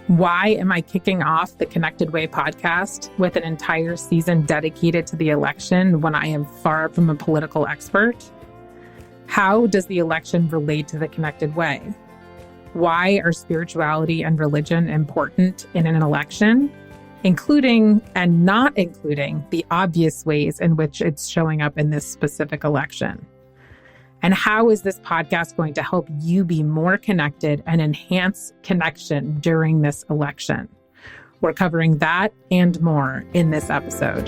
Why am I kicking off the Connected Way podcast with an entire season dedicated to the election when I am far from a political expert? How does the election relate to the Connected Way? Why are spirituality and religion important in an election, including and not including the obvious ways in which it's showing up in this specific election? And how is this podcast going to help you be more connected and enhance connection during this election? We're covering that and more in this episode.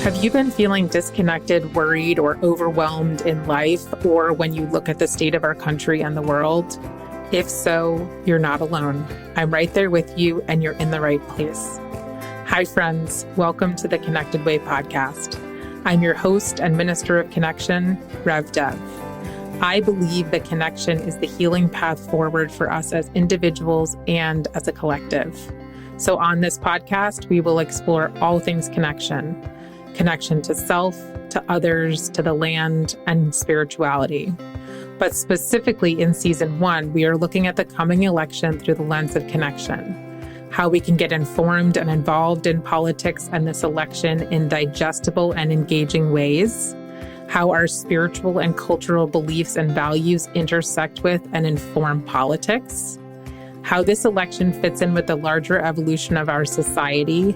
Have you been feeling disconnected, worried, or overwhelmed in life, or when you look at the state of our country and the world? If so, you're not alone. I'm right there with you, and you're in the right place. Hi, friends. Welcome to the Connected Way podcast. I'm your host and minister of connection, Rev Dev. I believe that connection is the healing path forward for us as individuals and as a collective. So on this podcast, we will explore all things connection to self, to others, to the land, and spirituality. But specifically in season 1, we are looking at the coming election through the lens of connection. How we can get informed and involved in politics and this election in digestible and engaging ways, how our spiritual and cultural beliefs and values intersect with and inform politics, how this election fits in with the larger evolution of our society,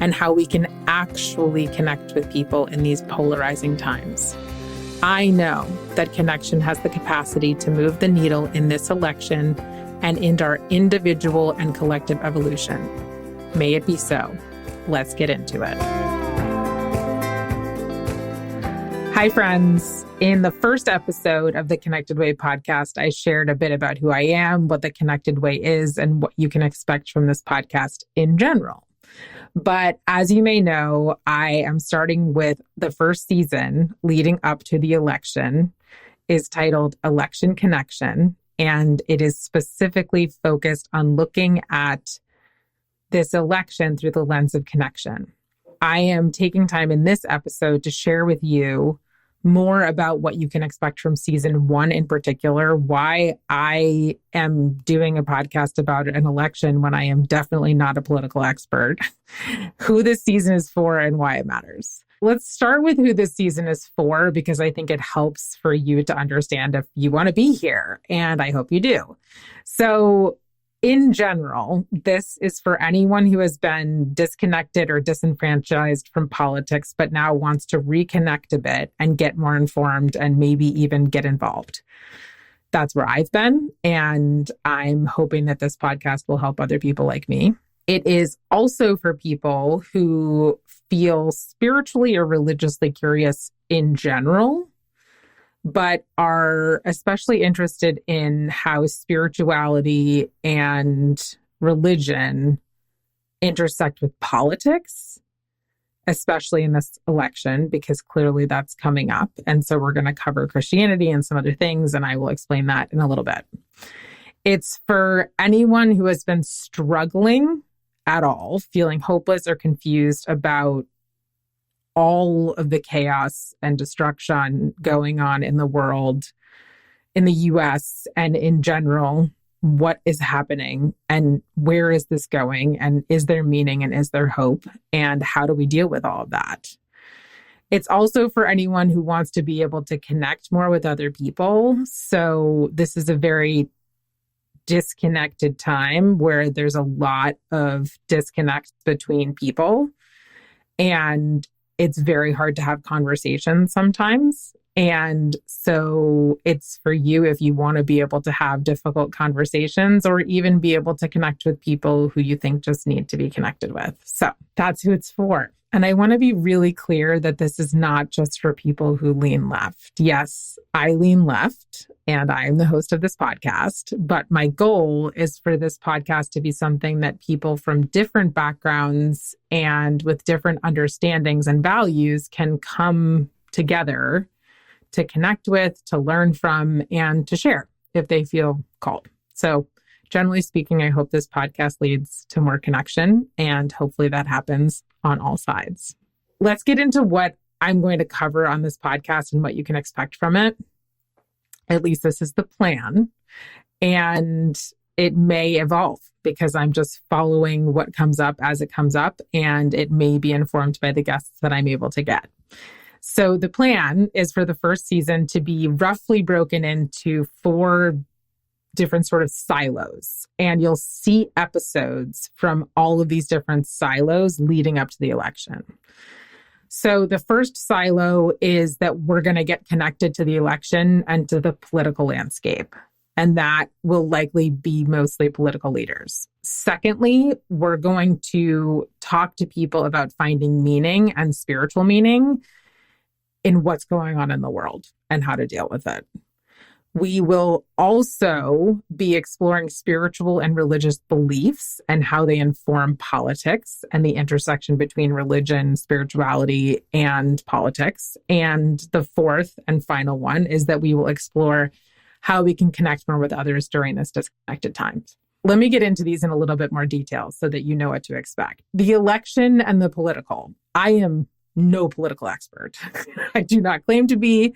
and how we can actually connect with people in these polarizing times. I know that connection has the capacity to move the needle in this election and in our individual and collective evolution. May it be so. Let's get into it. Hi, friends. In the first episode of the Connected Way podcast, I shared a bit about who I am, what the Connected Way is, and what you can expect from this podcast in general. But as you may know, I am starting with the first season leading up to the election is titled Election Connection. And it is specifically focused on looking at this election through the lens of connection. I am taking time in this episode to share with you more about what you can expect from season 1 in particular, why I am doing a podcast about an election when I am definitely not a political expert, who this season is for, and why it matters. Let's start with who this season is for, because I think it helps for you to understand if you want to be here, and I hope you do. So in general, this is for anyone who has been disconnected or disenfranchised from politics, but now wants to reconnect a bit and get more informed and maybe even get involved. That's where I've been, and I'm hoping that this podcast will help other people like me. It is also for people who feel spiritually or religiously curious in general, but are especially interested in how spirituality and religion intersect with politics, especially in this election, because clearly that's coming up. And so we're going to cover Christianity and some other things, and I will explain that in a little bit. It's for anyone who has been struggling at all, feeling hopeless or confused about all of the chaos and destruction going on in the world, in the US, and in general, what is happening and where is this going, and is there meaning and is there hope, and how do we deal with all of that? It's also for anyone who wants to be able to connect more with other people. So this is a very disconnected time where there's a lot of disconnect between people, and it's very hard to have conversations sometimes. And so it's for you if you want to be able to have difficult conversations or even be able to connect with people who you think just need to be connected with. So that's who it's for. And I want to be really clear that this is not just for people who lean left. Yes, I lean left and I'm the host of this podcast, but my goal is for this podcast to be something that people from different backgrounds and with different understandings and values can come together to connect with, to learn from, and to share if they feel called. So generally speaking, I hope this podcast leads to more connection, and hopefully that happens on all sides. Let's get into what I'm going to cover on this podcast and what you can expect from it. At least this is the plan. And it may evolve because I'm just following what comes up as it comes up, and it may be informed by the guests that I'm able to get. So the plan is for the first season to be roughly broken into 4 different sort of silos. And you'll see episodes from all of these different silos leading up to the election. So the first silo is that we're going to get connected to the election and to the political landscape. And that will likely be mostly political leaders. Secondly, we're going to talk to people about finding meaning and spiritual meaning in what's going on in the world and how to deal with it. We will also be exploring spiritual and religious beliefs and how they inform politics and the intersection between religion, spirituality, and politics. And the fourth and final one is that we will explore how we can connect more with others during this disconnected time. Let me get into these in a little bit more detail so that you know what to expect. The election and the political. I am no political expert. I do not claim to be.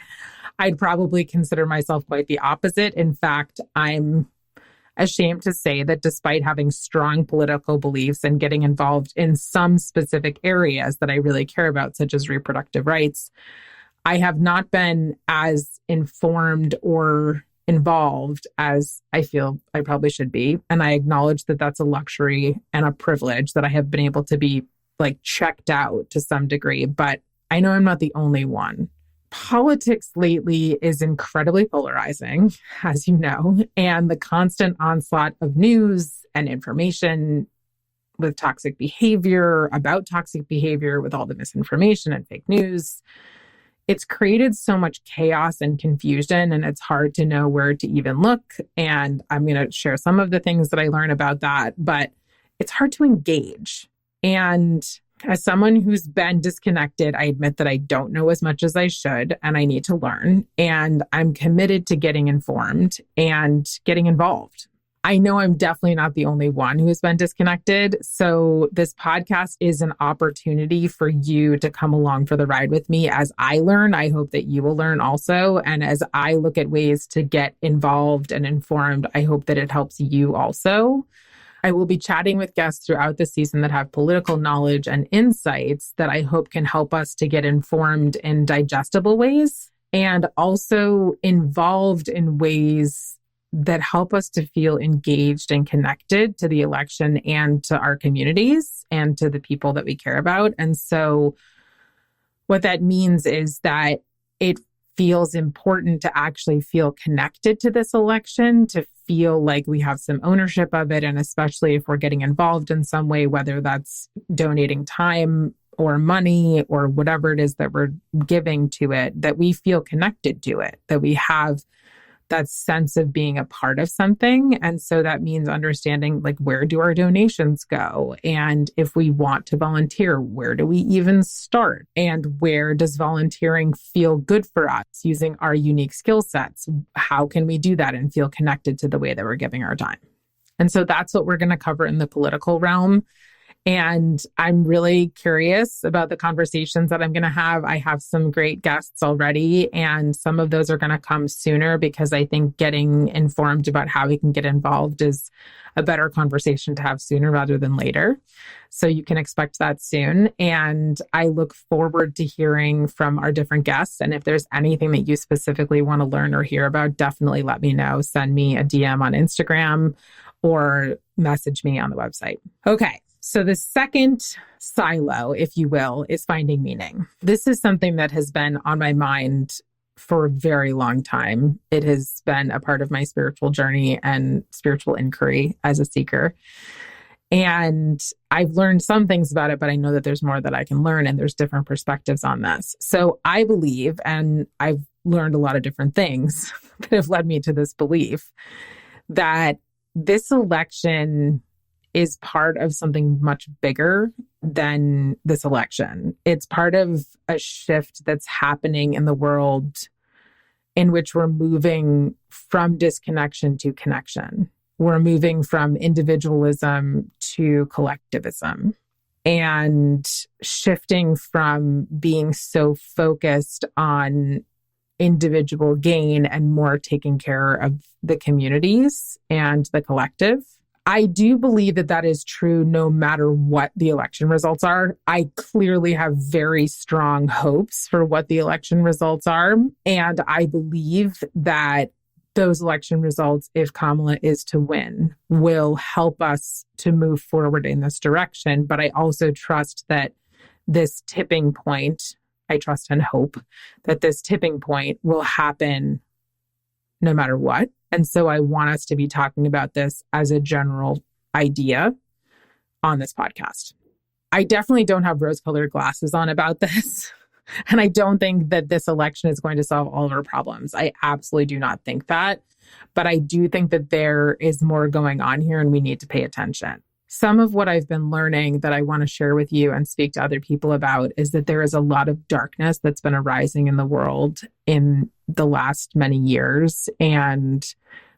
I'd probably consider myself quite the opposite. In fact, I'm ashamed to say that despite having strong political beliefs and getting involved in some specific areas that I really care about, such as reproductive rights, I have not been as informed or involved as I feel I probably should be. And I acknowledge that that's a luxury and a privilege that I have been able to be checked out to some degree, but I know I'm not the only one. Politics lately is incredibly polarizing, as you know, and the constant onslaught of news and information with toxic behavior, about toxic behavior, with all the misinformation and fake news. It's created so much chaos and confusion, and it's hard to know where to even look. And I'm going to share some of the things that I learn about that, but it's hard to engage. And as someone who's been disconnected, I admit that I don't know as much as I should, and I need to learn. And I'm committed to getting informed and getting involved. I know I'm definitely not the only one who has been disconnected. So this podcast is an opportunity for you to come along for the ride with me as I learn. I hope that you will learn also. And as I look at ways to get involved and informed, I hope that it helps you also. I will be chatting with guests throughout the season that have political knowledge and insights that I hope can help us to get informed in digestible ways and also involved in ways that help us to feel engaged and connected to the election and to our communities and to the people that we care about. And so what that means is that it feels important to actually feel connected to this election, to feel like we have some ownership of it. And especially if we're getting involved in some way, whether that's donating time or money or whatever it is that we're giving to it, that we feel connected to it, that we have that sense of being a part of something. And so that means understanding where do our donations go? And if we want to volunteer, where do we even start? And where does volunteering feel good for us using our unique skill sets? How can we do that and feel connected to the way that we're giving our time? And so that's what we're going to cover in the political realm. And I'm really curious about the conversations that I'm going to have. I have some great guests already, and some of those are going to come sooner because I think getting informed about how we can get involved is a better conversation to have sooner rather than later. So you can expect that soon. And I look forward to hearing from our different guests. And if there's anything that you specifically want to learn or hear about, definitely let me know. Send me a DM on Instagram or message me on the website. Okay. So the second silo, if you will, is finding meaning. This is something that has been on my mind for a very long time. It has been a part of my spiritual journey and spiritual inquiry as a seeker. And I've learned some things about it, but I know that there's more that I can learn and there's different perspectives on this. So I believe, and I've learned a lot of different things that have led me to this belief, that this election is part of something much bigger than this election. It's part of a shift that's happening in the world in which we're moving from disconnection to connection. We're moving from individualism to collectivism and shifting from being so focused on individual gain and more taking care of the communities and the collective. I do believe that that is true no matter what the election results are. I clearly have very strong hopes for what the election results are. And I believe that those election results, if Kamala is to win, will help us to move forward in this direction. But I also trust that this tipping point, I trust and hope that this tipping point will happen no matter what. And so I want us to be talking about this as a general idea on this podcast. I definitely don't have rose-colored glasses on about this. And I don't think that this election is going to solve all of our problems. I absolutely do not think that. But I do think that there is more going on here and we need to pay attention. Some of what I've been learning that I want to share with you and speak to other people about is that there is a lot of darkness that's been arising in the world in the last many years. And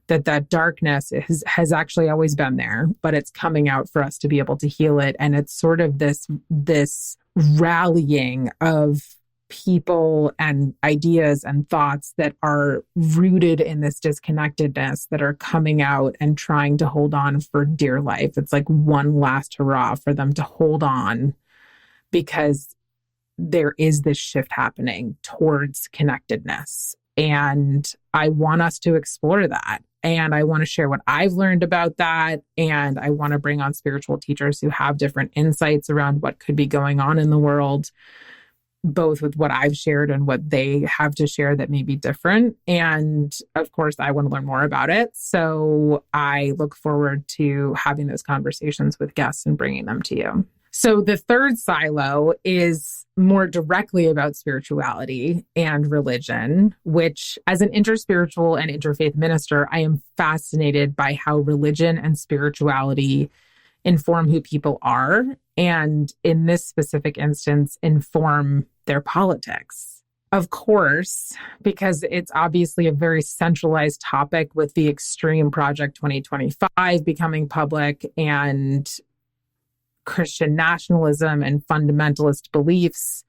that darkness has actually always been there, but it's coming out for us to be able to heal it. And it's sort of this rallying of people and ideas and thoughts that are rooted in this disconnectedness that are coming out and trying to hold on for dear life. It's like one last hurrah for them to hold on because there is this shift happening towards connectedness. And I want us to explore that. And I want to share what I've learned about that. And I want to bring on spiritual teachers who have different insights around what could be going on in the world, both with what I've shared and what they have to share that may be different. And of course, I want to learn more about it. So I look forward to having those conversations with guests and bringing them to you. So the third silo is more directly about spirituality and religion, which as an interspiritual and interfaith minister, I am fascinated by how religion and spirituality inform who people are. And in this specific instance, inform their politics. Of course, because it's obviously a very centralized topic with the Extreme Project 2025 becoming public and Christian nationalism and fundamentalist beliefs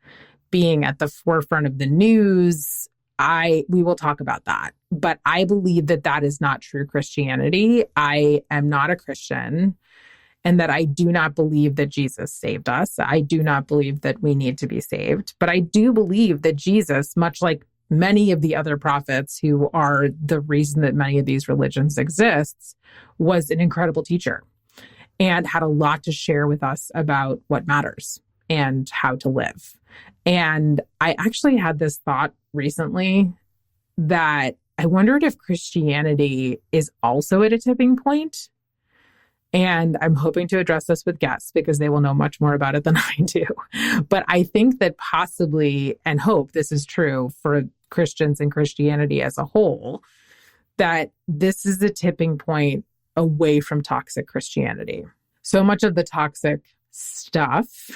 being at the forefront of the news. We will talk about that. But I believe that that is not true Christianity. I am not a Christian, and that I do not believe that Jesus saved us. I do not believe that we need to be saved. But I do believe that Jesus, much like many of the other prophets who are the reason that many of these religions exist, was an incredible teacher and had a lot to share with us about what matters and how to live. And I actually had this thought recently that I wondered if Christianity is also at a tipping point. And I'm hoping to address this with guests because they will know much more about it than I do. But I think that possibly, and hope this is true for Christians and Christianity as a whole, that this is the tipping point away from toxic Christianity. So much of the toxic stuff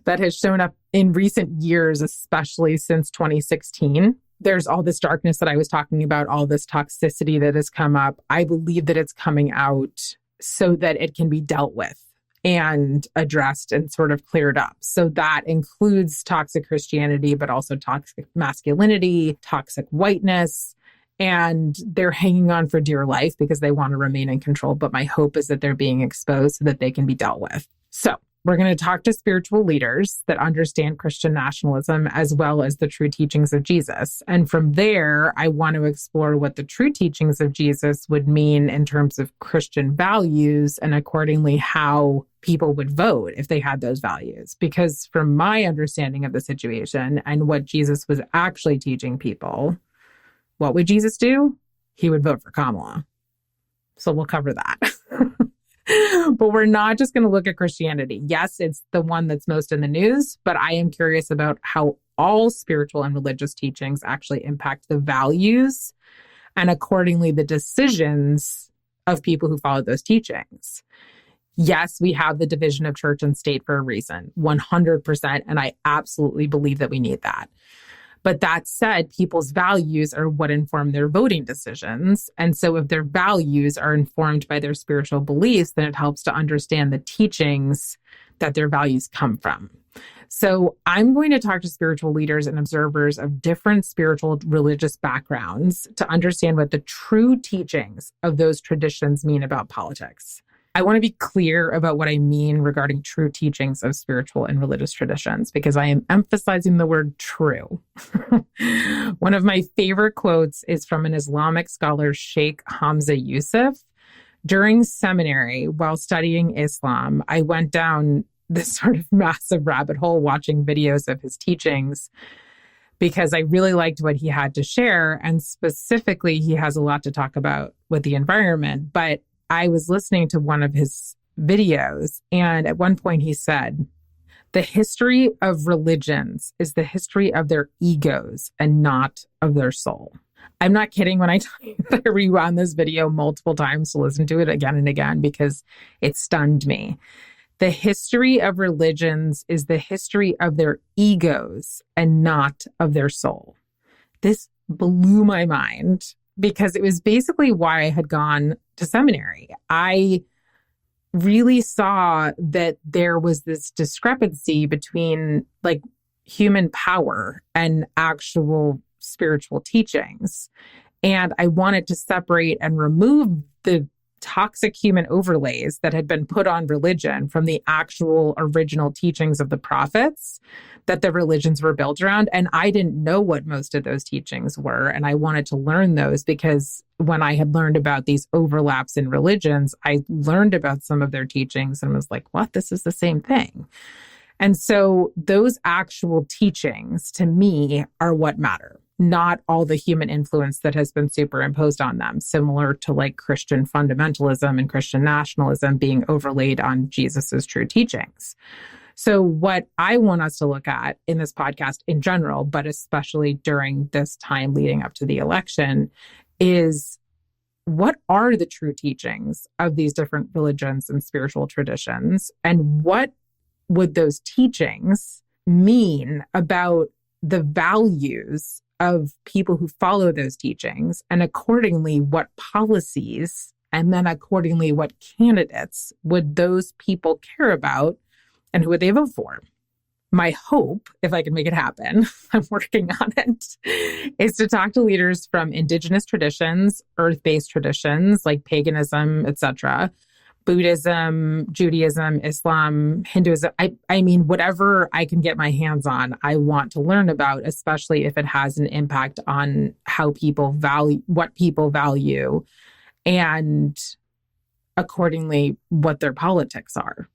that has shown up in recent years, especially since 2016, there's all this darkness that I was talking about, all this toxicity that has come up. I believe that it's coming out so that it can be dealt with and addressed and sort of cleared up. So that includes toxic Christianity, but also toxic masculinity, toxic whiteness. And they're hanging on for dear life because they want to remain in control. But my hope is that they're being exposed so that they can be dealt with. So we're going to talk to spiritual leaders that understand Christian nationalism as well as the true teachings of Jesus. And from there, I want to explore what the true teachings of Jesus would mean in terms of Christian values and accordingly how people would vote if they had those values. Because from my understanding of the situation and what Jesus was actually teaching people, what would Jesus do? He would vote for Kamala. So we'll cover that. But we're not just going to look at Christianity. Yes, it's the one that's most in the news, but I am curious about how all spiritual and religious teachings actually impact the values and accordingly the decisions of people who follow those teachings. Yes, we have the division of church and state for a reason, 100%, and I absolutely believe that we need that. But that said, people's values are what inform their voting decisions. And so if their values are informed by their spiritual beliefs, then it helps to understand the teachings that their values come from. So I'm going to talk to spiritual leaders and observers of different spiritual religious backgrounds to understand what the true teachings of those traditions mean about politics. I want to be clear about what I mean regarding true teachings of spiritual and religious traditions, because I am emphasizing the word true. One of my favorite quotes is from an Islamic scholar, Sheikh Hamza Yusuf. During seminary, while studying Islam, I went down this sort of massive rabbit hole watching videos of his teachings because I really liked what he had to share. And specifically, he has a lot to talk about with the environment. But I was listening to one of his videos, and at one point he said, "The history of religions is the history of their egos and not of their soul." I'm not kidding when I tell you that I rewound this video multiple times to listen to it again and again because it stunned me. The history of religions is the history of their egos and not of their soul. This blew my mind because it was basically why I had gone to seminary. I really saw that there was this discrepancy between like human power and actual spiritual teachings. And I wanted to separate and remove the toxic human overlays that had been put on religion from the actual original teachings of the prophets that the religions were built around. And I didn't know what most of those teachings were. And I wanted to learn those because when I had learned about these overlaps in religions, I learned about some of their teachings and was like, what? This is the same thing. And so those actual teachings to me are what matter, not all the human influence that has been superimposed on them, similar to like Christian fundamentalism and Christian nationalism being overlaid on Jesus's true teachings. So what I want us to look at in this podcast in general, but especially during this time leading up to the election, is what are the true teachings of these different religions and spiritual traditions, and what would those teachings mean about the values of people who follow those teachings, and accordingly, what policies, and then accordingly, what candidates would those people care about, and who would they vote for? My hope, if I can make it happen, I'm working on it, is to talk to leaders from indigenous traditions, earth-based traditions like paganism, etc., Buddhism, Judaism, Islam, Hinduism. I mean, whatever I can get my hands on, I want to learn about, especially if it has an impact on how people value, what people value, and accordingly, what their politics are.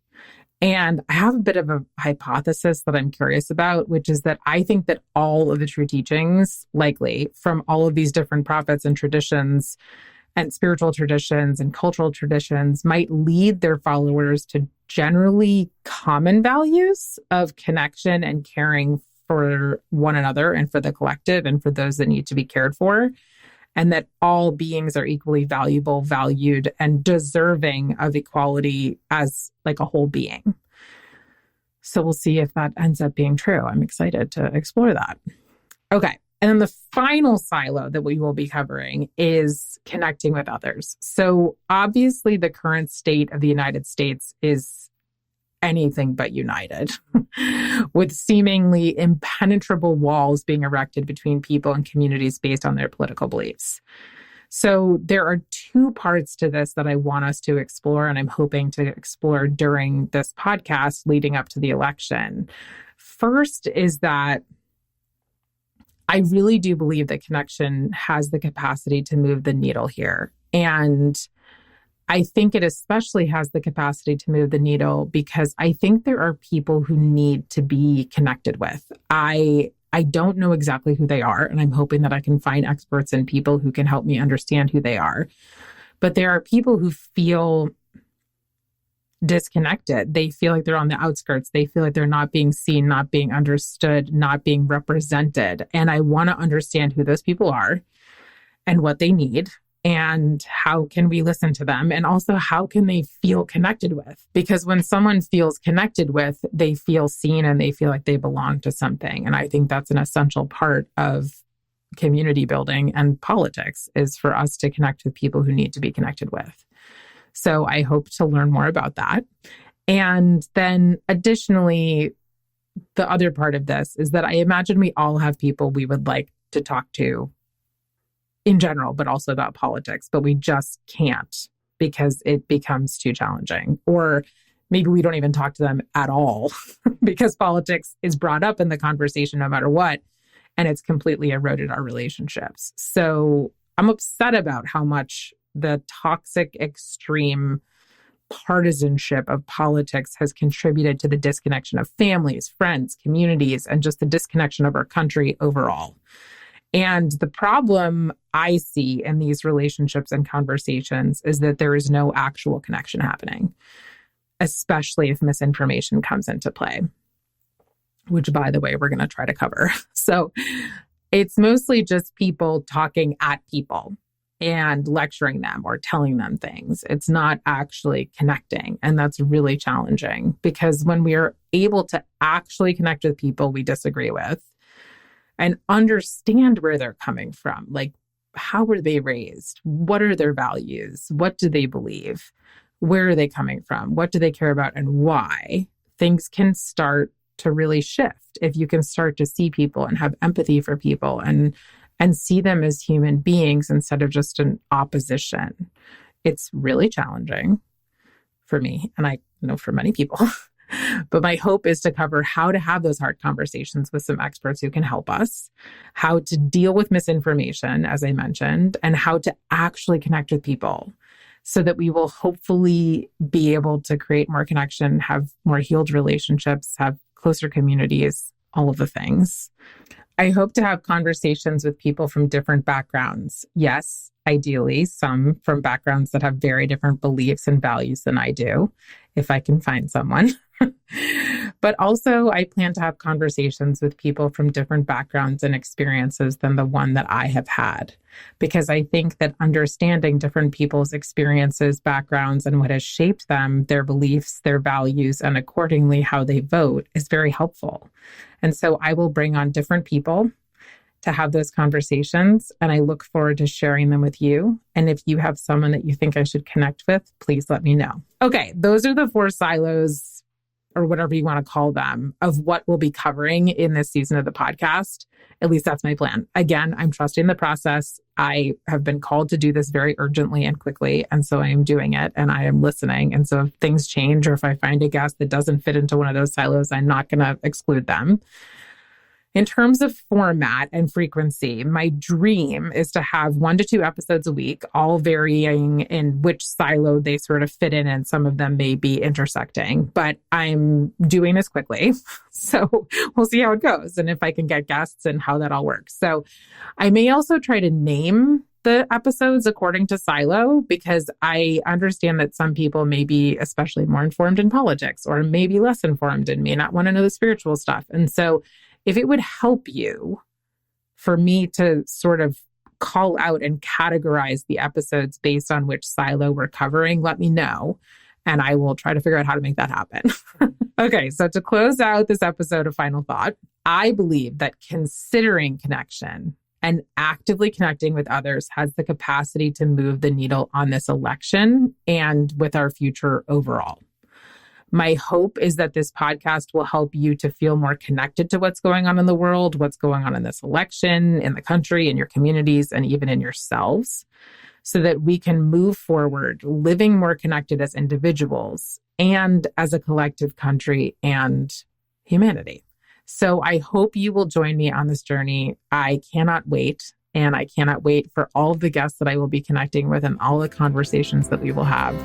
And I have a bit of a hypothesis that I'm curious about, which is that I think that all of the true teachings, likely from all of these different prophets and traditions and spiritual traditions and cultural traditions, might lead their followers to generally common values of connection and caring for one another and for the collective and for those that need to be cared for, and that all beings are equally valuable, valued, and deserving of equality as like a whole being. So we'll see if that ends up being true. I'm excited to explore that. Okay. And then the final silo that we will be covering is connecting with others. So obviously the current state of the United States is anything but united, with seemingly impenetrable walls being erected between people and communities based on their political beliefs. So there are two parts to this that I want us to explore, and I'm hoping to explore during this podcast leading up to the election. First is that I really do believe that connection has the capacity to move the needle here. And I think it especially has the capacity to move the needle because I think there are people who need to be connected with. I don't know exactly who they are, and I'm hoping that I can find experts and people who can help me understand who they are. But there are people who feel disconnected. They feel like they're on the outskirts. They feel like they're not being seen, not being understood, not being represented. And I want to understand who those people are and what they need and how can we listen to them, and also how can they feel connected with? Because when someone feels connected with, they feel seen and they feel like they belong to something. And I think that's an essential part of community building and politics, is for us to connect with people who need to be connected with. So I hope to learn more about that. And then additionally, the other part of this is that I imagine we all have people we would like to talk to in general, but also about politics, but we just can't because it becomes too challenging. Or maybe we don't even talk to them at all because politics is brought up in the conversation no matter what, and it's completely eroded our relationships. So I'm upset about how much the toxic, extreme partisanship of politics has contributed to the disconnection of families, friends, communities, and just the disconnection of our country overall. And the problem I see in these relationships and conversations is that there is no actual connection happening, especially if misinformation comes into play, which, by the way, we're going to try to cover. So it's mostly just people talking at people and lecturing them or telling them things. It's not actually connecting. And that's really challenging because when we are able to actually connect with people we disagree with and understand where they're coming from, like how were they raised? What are their values? What do they believe? Where are they coming from? What do they care about and why? Things can start to really shift if you can start to see people and have empathy for people and see them as human beings instead of just an opposition. It's really challenging for me, and I know for many people. But my hope is to cover how to have those hard conversations with some experts who can help us, how to deal with misinformation, as I mentioned, and how to actually connect with people so that we will hopefully be able to create more connection, have more healed relationships, have closer communities, all of the things. I hope to have conversations with people from different backgrounds. Yes, ideally, some from backgrounds that have very different beliefs and values than I do, if I can find someone. But also, I plan to have conversations with people from different backgrounds and experiences than the one that I have had, because I think that understanding different people's experiences, backgrounds, and what has shaped them, their beliefs, their values, and accordingly how they vote is very helpful. And so I will bring on different people to have those conversations, and I look forward to sharing them with you. And if you have someone that you think I should connect with, please let me know. Okay, those are the 4 silos, or whatever you want to call them, of what we'll be covering in this season of the podcast. At least that's my plan. Again, I'm trusting the process. I have been called to do this very urgently and quickly. And so I am doing it and I am listening. And so if things change or if I find a guest that doesn't fit into one of those silos, I'm not going to exclude them. In terms of format and frequency, my dream is to have 1 to 2 episodes a week, all varying in which silo they sort of fit in, and some of them may be intersecting. But I'm doing this quickly, so we'll see how it goes and if I can get guests and how that all works. So I may also try to name the episodes according to silo, because I understand that some people may be especially more informed in politics or maybe less informed and may not want to know the spiritual stuff. And so if it would help you for me to sort of call out and categorize the episodes based on which silo we're covering, let me know, and I will try to figure out how to make that happen. Okay, so to close out this episode of Final Thought, I believe that considering connection and actively connecting with others has the capacity to move the needle on this election and with our future overall. My hope is that this podcast will help you to feel more connected to what's going on in the world, what's going on in this election, in the country, in your communities, and even in yourselves, so that we can move forward, living more connected as individuals and as a collective country and humanity. So I hope you will join me on this journey. I cannot wait. And I cannot wait for all of the guests that I will be connecting with and all the conversations that we will have.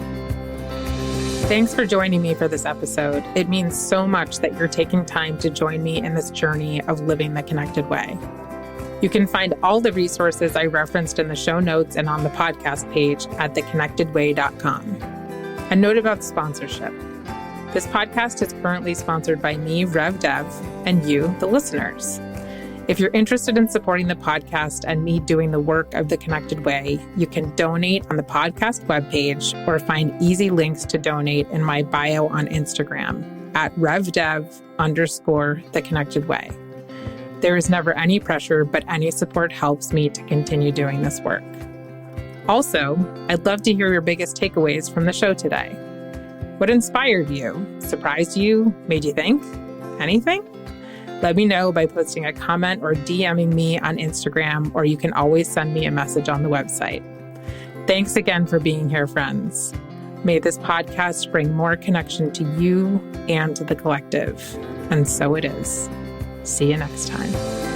Thanks for joining me for this episode. It means so much that you're taking time to join me in this journey of living the connected way. You can find all the resources I referenced in the show notes and on the podcast page at theconnectedway.com. A note about sponsorship. This podcast is currently sponsored by me, Rev Dev, and you, the listeners. If you're interested in supporting the podcast and me doing the work of The Connected Way, you can donate on the podcast webpage or find easy links to donate in my bio on Instagram at RevDev_The Connected Way. There is never any pressure, but any support helps me to continue doing this work. Also, I'd love to hear your biggest takeaways from the show today. What inspired you? Surprised you? Made you think? Anything? Let me know by posting a comment or DMing me on Instagram, or you can always send me a message on the website. Thanks again for being here, friends. May this podcast bring more connection to you and to the collective. And so it is. See you next time.